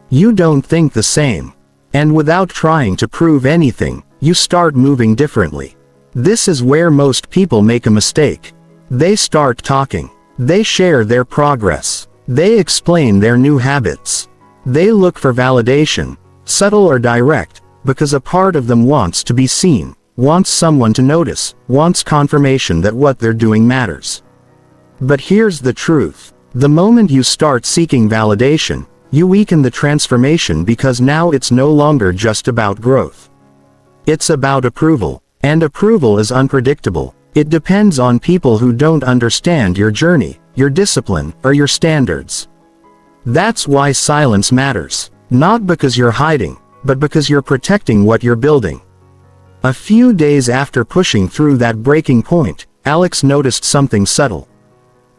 You don't think the same. And without trying to prove anything, you start moving differently. This is where most people make a mistake. They start talking. They share their progress. They explain their new habits. They look for validation, subtle or direct, because a part of them wants to be seen, wants someone to notice, wants confirmation that what they're doing matters. But here's the truth. The moment you start seeking validation, you weaken the transformation, because now it's no longer just about growth. It's about approval. And approval is unpredictable. It depends on people who don't understand your journey, your discipline, or your standards. That's why silence matters. Not because you're hiding, but because you're protecting what you're building. A few days after pushing through that breaking point, Alex noticed something subtle.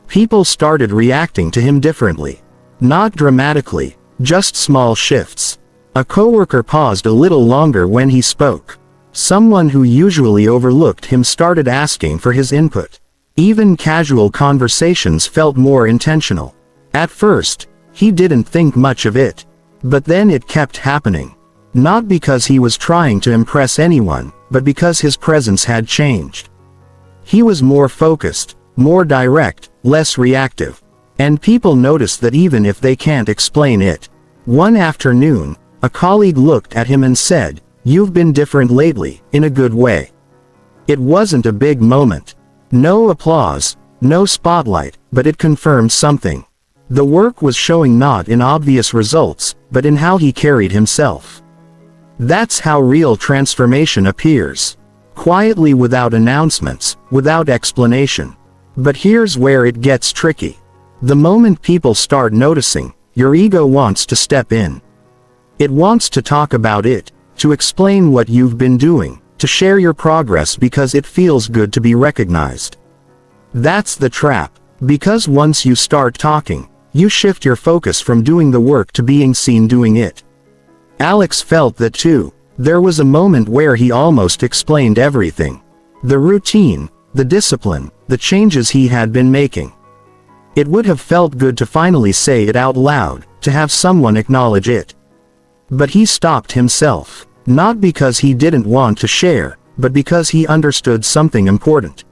People started reacting to him differently. Not dramatically, just small shifts. A coworker paused a little longer when he spoke. Someone who usually overlooked him started asking for his input. Even casual conversations felt more intentional. At first, he didn't think much of it. But then it kept happening. Not because he was trying to impress anyone, but because his presence had changed. He was more focused, more direct, less reactive. And people noticed that even if they can't explain it. One afternoon, a colleague looked at him and said, "You've been different lately, in a good way." It wasn't a big moment. No applause, no spotlight, but it confirmed something. The work was showing not in obvious results, but in how he carried himself. That's how real transformation appears. Quietly, without announcements, without explanation. But here's where it gets tricky. The moment people start noticing, your ego wants to step in. It wants to talk about it, to explain what you've been doing, to share your progress because it feels good to be recognized. That's the trap, because once you start talking, you shift your focus from doing the work to being seen doing it. Alex felt that too. There was a moment where he almost explained everything. The routine, the discipline, the changes he had been making. It would have felt good to finally say it out loud, to have someone acknowledge it. But he stopped himself, not because he didn't want to share, but because he understood something important.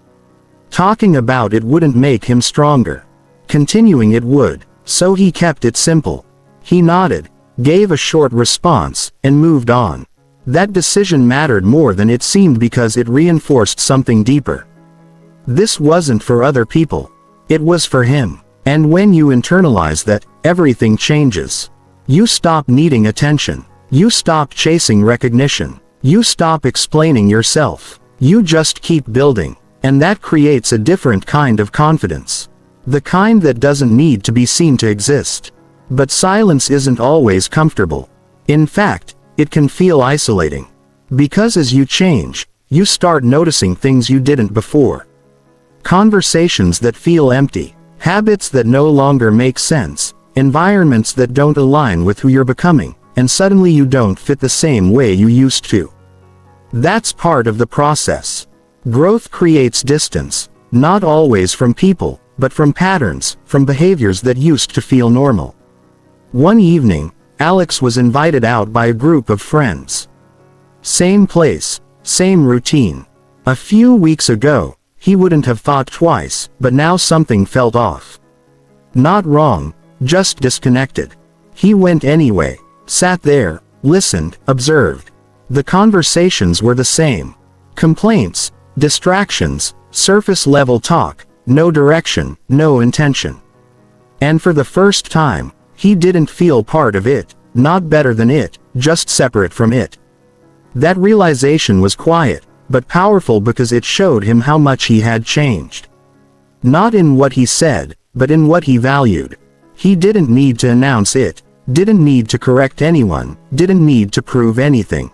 Talking about it wouldn't make him stronger. Continuing it would, so he kept it simple. He nodded, gave a short response, and moved on. That decision mattered more than it seemed because it reinforced something deeper. This wasn't for other people. It was for him. And when you internalize that, everything changes. You stop needing attention. You stop chasing recognition. You stop explaining yourself. You just keep building. And that creates a different kind of confidence. The kind that doesn't need to be seen to exist. But silence isn't always comfortable. In fact, it can feel isolating. Because as you change, you start noticing things you didn't before. Conversations that feel empty. Habits that no longer make sense. Environments that don't align with who you're becoming. And suddenly you don't fit the same way you used to. That's part of the process. Growth creates distance. Not always from people, but from patterns, from behaviors that used to feel normal. One evening, Alex was invited out by a group of friends. Same place, same routine. A few weeks ago, he wouldn't have thought twice, but now something felt off. Not wrong, just disconnected. He went anyway, sat there, listened, observed. The conversations were the same. Complaints, distractions, surface-level talk, no direction, no intention. And for the first time, he didn't feel part of it, not better than it, just separate from it. That realization was quiet, but powerful because it showed him how much he had changed. Not in what he said, but in what he valued. He didn't need to announce it, didn't need to correct anyone, didn't need to prove anything.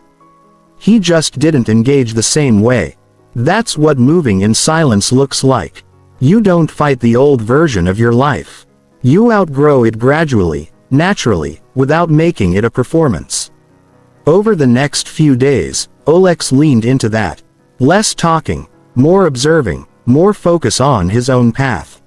He just didn't engage the same way. That's what moving in silence looks like. You don't fight the old version of your life. You outgrow it gradually, naturally, without making it a performance. Over the next few days, Alex leaned into that. Less talking, more observing, more focus on his own path.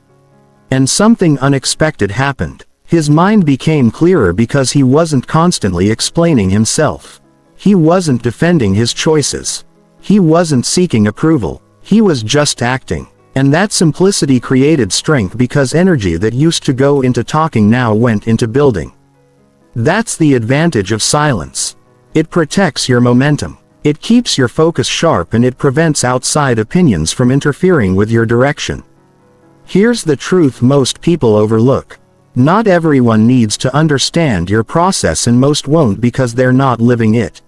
And something unexpected happened. His mind became clearer because he wasn't constantly explaining himself. He wasn't defending his choices. He wasn't seeking approval. He was just acting. And that simplicity created strength because energy that used to go into talking now went into building. That's the advantage of silence. It protects your momentum. It keeps your focus sharp and it prevents outside opinions from interfering with your direction. Here's the truth most people overlook. Not everyone needs to understand your process and most won't because they're not living it.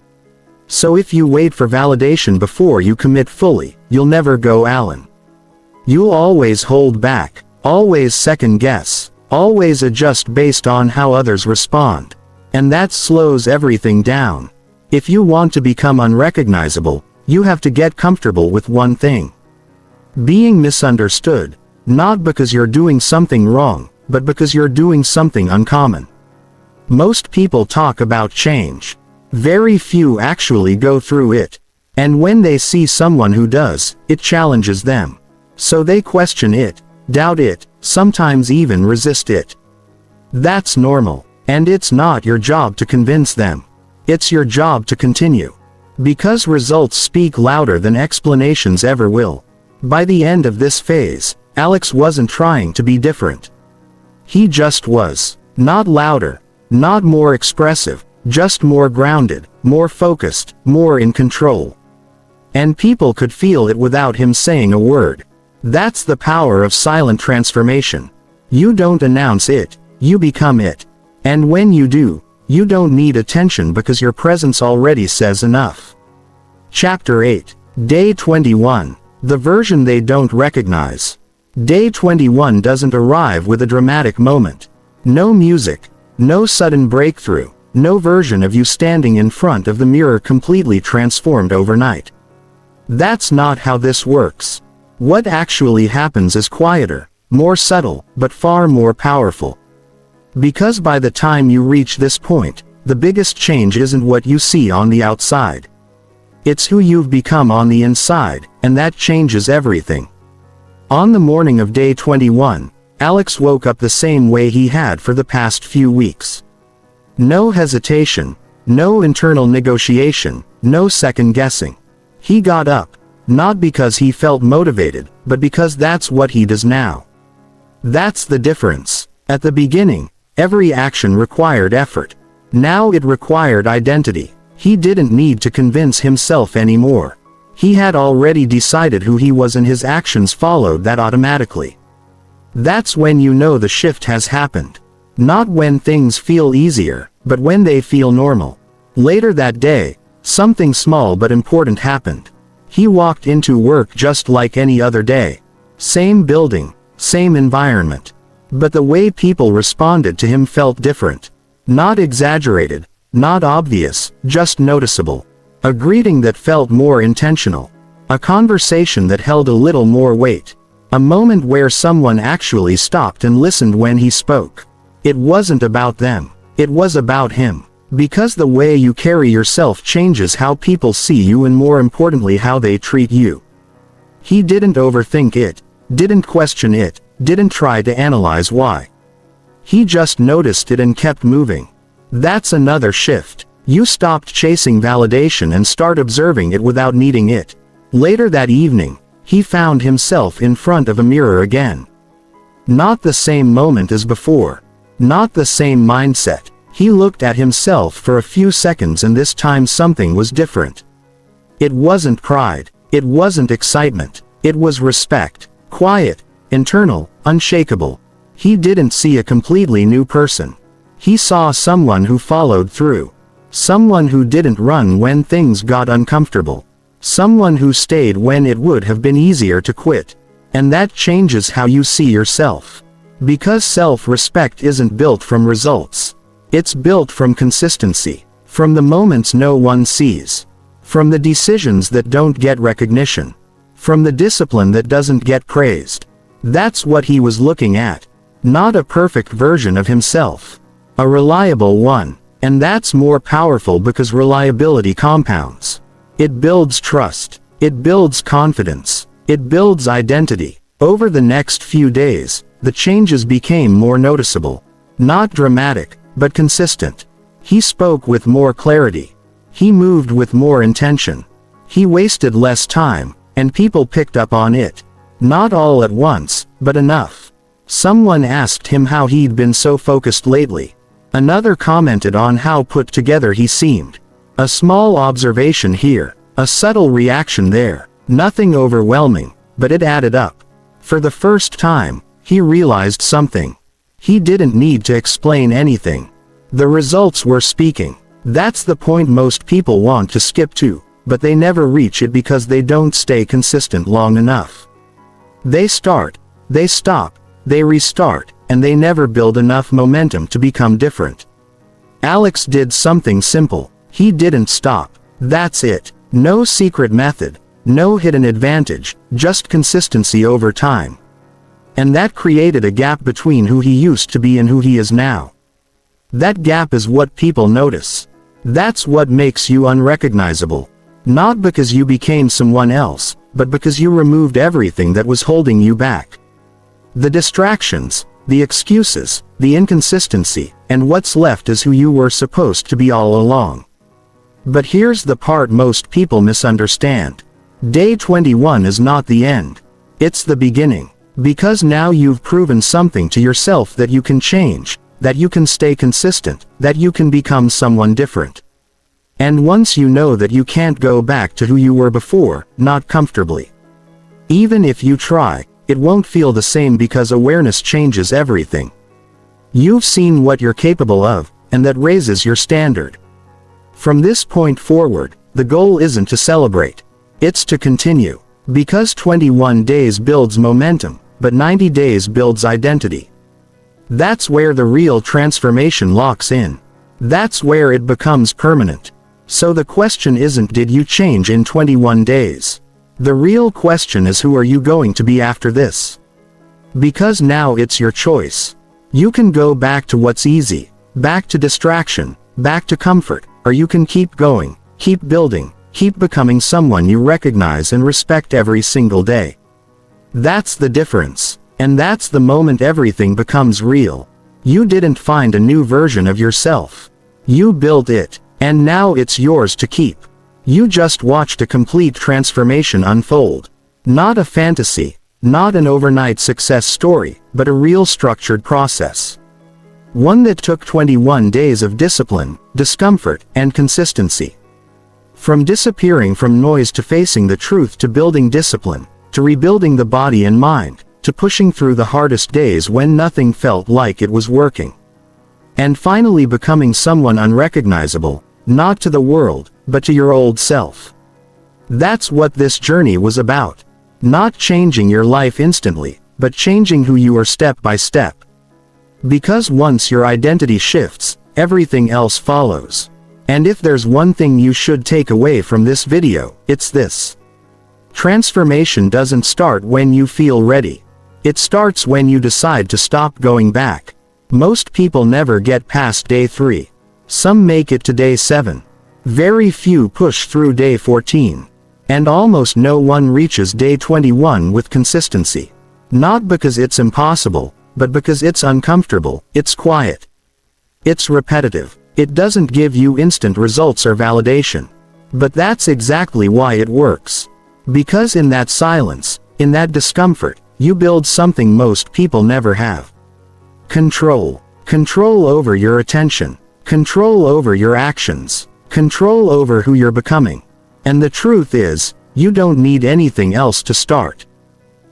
So if you wait for validation before you commit fully, you'll never go Allen. You'll always hold back, always second guess, always adjust based on how others respond. And that slows everything down. If you want to become unrecognizable, you have to get comfortable with one thing. Being misunderstood, not because you're doing something wrong, but because you're doing something uncommon. Most people talk about change. Very few actually go through it. And when they see someone who does, it challenges them. So they question it, doubt it, sometimes even resist it. That's normal, and it's not your job to convince them. It's your job to continue. Because results speak louder than explanations ever will. By the end of this phase, Alex wasn't trying to be different. He just was. Not louder, not more expressive, just more grounded, more focused, more in control. And people could feel it without him saying a word. That's the power of silent transformation. You don't announce it, you become it. And when you do, you don't need attention because your presence already says enough. Chapter 8. Day 21. The version they don't recognize. Day 21 doesn't arrive with a dramatic moment. No music, no sudden breakthrough, no version of you standing in front of the mirror completely transformed overnight. That's not how this works. What actually happens is quieter, more subtle, but far more powerful. Because by the time you reach this point, the biggest change isn't what you see on the outside. It's who you've become on the inside, and that changes everything. On the morning of day 21, Alex woke up the same way he had for the past few weeks. No hesitation, no internal negotiation, no second guessing. He got up, not because he felt motivated, but because that's what he does now. That's the difference. At the beginning, every action required effort. Now it required identity. He didn't need to convince himself anymore. He had already decided who he was and his actions followed that automatically. That's when you know the shift has happened. Not when things feel easier, but when they feel normal. Later that day, something small but important happened. He walked into work just like any other day. Same building, same environment. But the way people responded to him felt different. Not exaggerated, not obvious, just noticeable. A greeting that felt more intentional. A conversation that held a little more weight. A moment where someone actually stopped and listened when he spoke. It wasn't about them. It was about him. Because the way you carry yourself changes how people see you and more importantly how they treat you. He didn't overthink it, didn't question it, didn't try to analyze why. He just noticed it and kept moving. That's another shift. You stopped chasing validation and start observing it without needing it. Later that evening, he found himself in front of a mirror again. Not the same moment as before. Not the same mindset. He looked at himself for a few seconds and this time something was different. It wasn't pride. It wasn't excitement. It was respect. Quiet, internal, unshakable. He didn't see a completely new person. He saw someone who followed through. Someone who didn't run when things got uncomfortable. Someone who stayed when it would have been easier to quit. And that changes how you see yourself. Because self-respect isn't built from results. It's built from consistency. From the moments no one sees. From the decisions that don't get recognition. From the discipline that doesn't get praised. That's what he was looking at. Not a perfect version of himself. A reliable one. And that's more powerful because reliability compounds. It builds trust. It builds confidence. It builds identity. Over the next few days, the changes became more noticeable. Not dramatic, but consistent. He spoke with more clarity. He moved with more intention. He wasted less time, and people picked up on it. Not all at once, but enough. Someone asked him how he'd been so focused lately. Another commented on how put together he seemed. A small observation here, a subtle reaction there. Nothing overwhelming, but it added up. For the first time, he realized something. He didn't need to explain anything. The results were speaking. That's the point most people want to skip to, but they never reach it because they don't stay consistent long enough. They start, they stop, they restart, and they never build enough momentum to become different. Alex did something simple. He didn't stop. That's it. No secret method. No hidden advantage, just consistency over time. And that created a gap between who he used to be and who he is now. That gap is what people notice. That's what makes you unrecognizable. Not because you became someone else, but because you removed everything that was holding you back. The distractions, the excuses, the inconsistency, and what's left is who you were supposed to be all along. But here's the part most people misunderstand. Day 21 is not the end. It's the beginning. Because now you've proven something to yourself, that you can change, that you can stay consistent, that you can become someone different. And once you know that you can't go back to who you were before, not comfortably. Even if you try, it won't feel the same, because awareness changes everything. You've seen what you're capable of, and that raises your standard. From this point forward, the goal isn't to celebrate. It's to continue. Because 21 days builds momentum, but 90 days builds identity. That's where the real transformation locks in. That's where it becomes permanent. So the question isn't, did you change in 21 days? The real question is, who are you going to be after this? Because now it's your choice. You can go back to what's easy, back to distraction, back to comfort, or you can keep going, keep building, keep becoming someone you recognize and respect every single day. That's the difference. And that's the moment everything becomes real. You didn't find a new version of yourself. You built it, and now it's yours to keep. You just watched a complete transformation unfold. Not a fantasy, not an overnight success story, but a real structured process. One that took 21 days of discipline, discomfort, and consistency. From disappearing from noise to facing the truth, to building discipline, to rebuilding the body and mind, to pushing through the hardest days when nothing felt like it was working. And finally becoming someone unrecognizable, not to the world, but to your old self. That's what this journey was about. Not changing your life instantly, but changing who you are step by step. Because once your identity shifts, everything else follows. And if there's one thing you should take away from this video, it's this. Transformation doesn't start when you feel ready. It starts when you decide to stop going back. Most people never get past day 3. Some make it to day 7. Very few push through day 14. And almost no one reaches day 21 with consistency. Not because it's impossible, but because it's uncomfortable, it's quiet. It's repetitive. It doesn't give you instant results or validation. But that's exactly why it works. Because in that silence, in that discomfort, you build something most people never have. Control. Control over your attention. Control over your actions. Control over who you're becoming. And the truth is, you don't need anything else to start.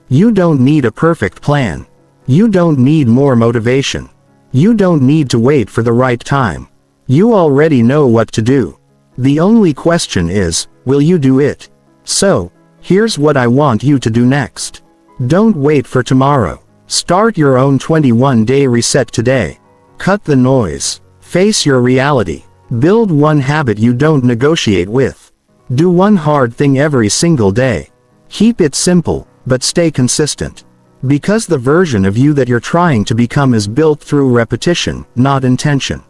You don't need a perfect plan. You don't need more motivation. You don't need to wait for the right time. You already know what to do. The only question is, will you do it? So, here's what I want you to do next. Don't wait for tomorrow. Start your own 21-day reset today. Cut the noise. Face your reality. Build one habit you don't negotiate with. Do one hard thing every single day. Keep it simple, but stay consistent. Because the version of you that you're trying to become is built through repetition, not intention.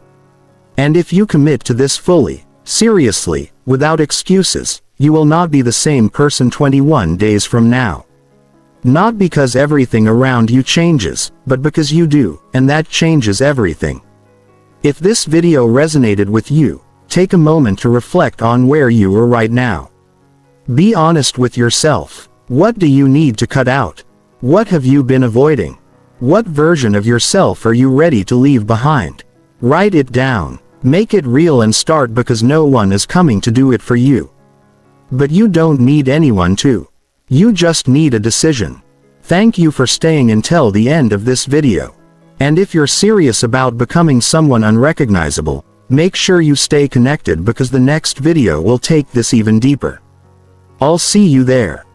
And if you commit to this fully, seriously, without excuses, you will not be the same person 21 days from now. Not because everything around you changes, but because you do, and that changes everything. If this video resonated with you, take a moment to reflect on where you are right now. Be honest with yourself. What do you need to cut out? What have you been avoiding? What version of yourself are you ready to leave behind? Write it down. Make it real and start, because no one is coming to do it for you. But you don't need anyone to. You just need a decision. Thank you for staying until the end of this video. And if you're serious about becoming someone unrecognizable, make sure you stay connected, because the next video will take this even deeper. I'll see you there.